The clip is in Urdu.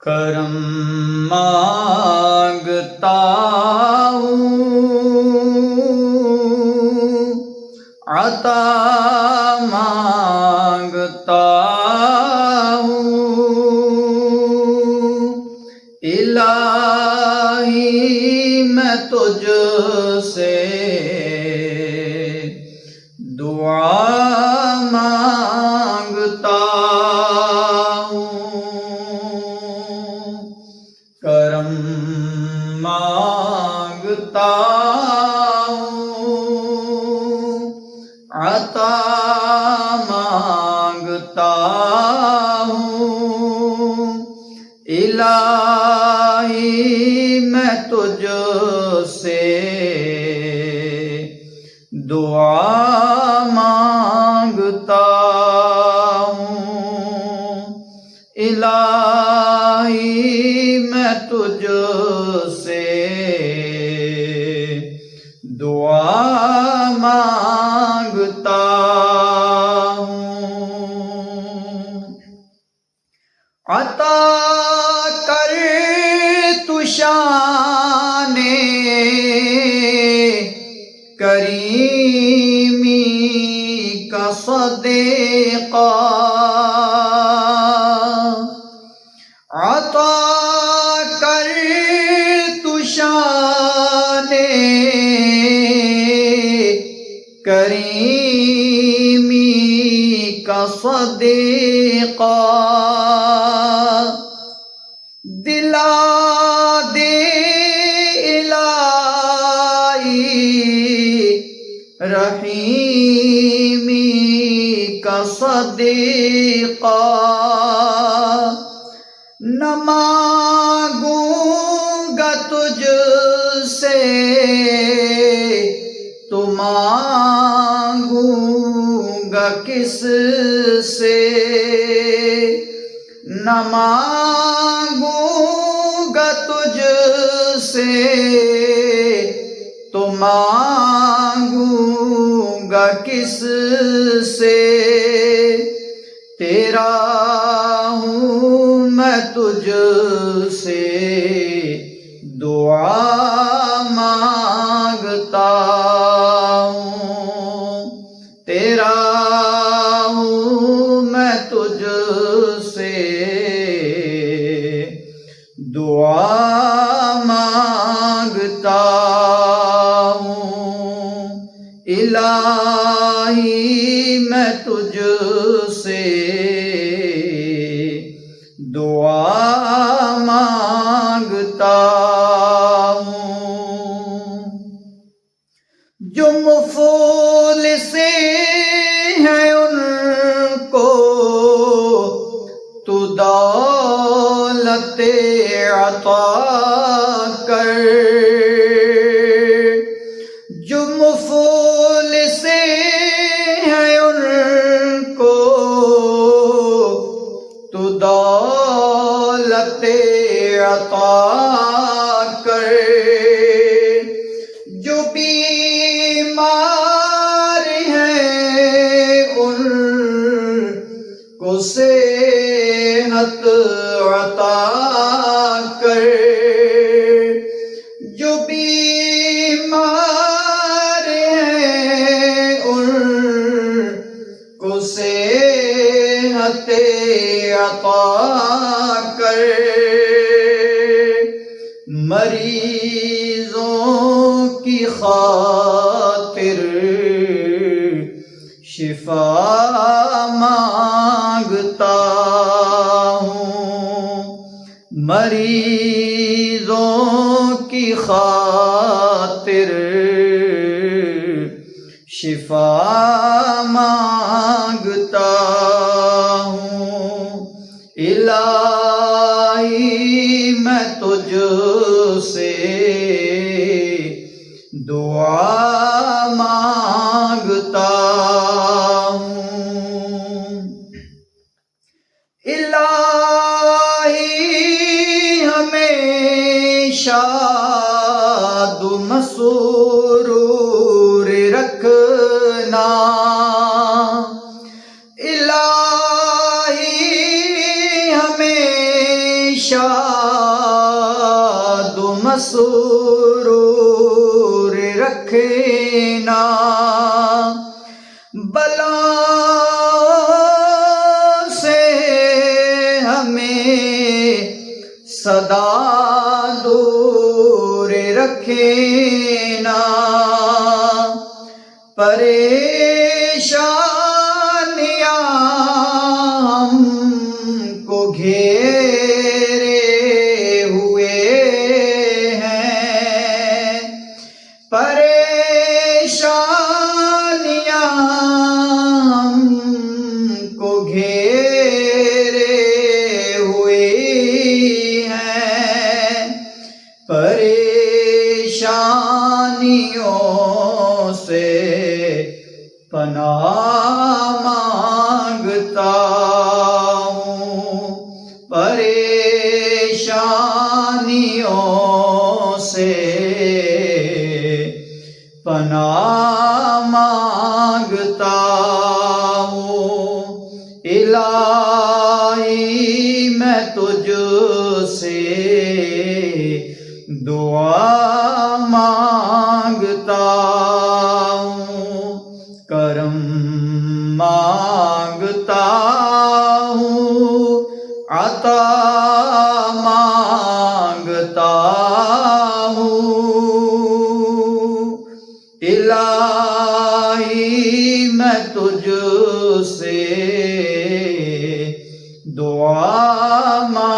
کرم مانگتا ہوں، عطا مانگتا ہوں، الہی میں تجھ سے دعا مانگتا کرم مانگتا ہوں، عطا مانگتا ہوں، الہی میں تجھ سے دعا مانگتا ہوں، الہی میں تجھ سے دعا مانگتا ہوں، عطا کر تو شان کریمی کا صدقہ، عطا کر تو شان کریمی کا صدقہ، دلا دے الہی رحیمی کا صدقہ، نہ مانگوں گا تجھ سے تو مانگوں گا کس سے، نہ مانگوں گا تجھ سے تو مانگوں گا کس سے، تیرا ہوں میں تجھ سے دعا مانگتا ہوں، تیرا ہوں میں تجھ سے دعا مانگتا ہوں، الہی میں تجھ سے دعا مانگتا ہوں، جو مفلس ہیں ان کو تو دولت عطا کر، جو مفلس ہیں ان کو تو دولت عطا کر، جو بیمار ہیں ان کو صحت عطا کر، جو بیمار ہیں ان کو صحت عطا کر، مریضوں کی خاطر شفا مانگتا ہوں، مریضوں کی خاطر شفا مانگتا ہوں، الہی میں تجھ سے دعا مانگتا ہوں، الہی ہمیشہ مسرور رکھنا، الہی ہمیشہ مسرور رکھنا، بلا سے ہمیں سدا دور رکھنا، پریشانیاں ہم کو گھیرے ہوئے ہیں، پریشانیاں ہم کو گھیرے ہوئے ہیں، پریشانیوں سے پناہ مانگتا ہوں، پریشانیوں سے پناہ مانگتا ہوں، الہی میں تجھ سے دعا مانگتا ہوں، کرم مانگتا ہوں، عطا مانگتا ہوں، الہی میں تجھ سے دعا مانگتا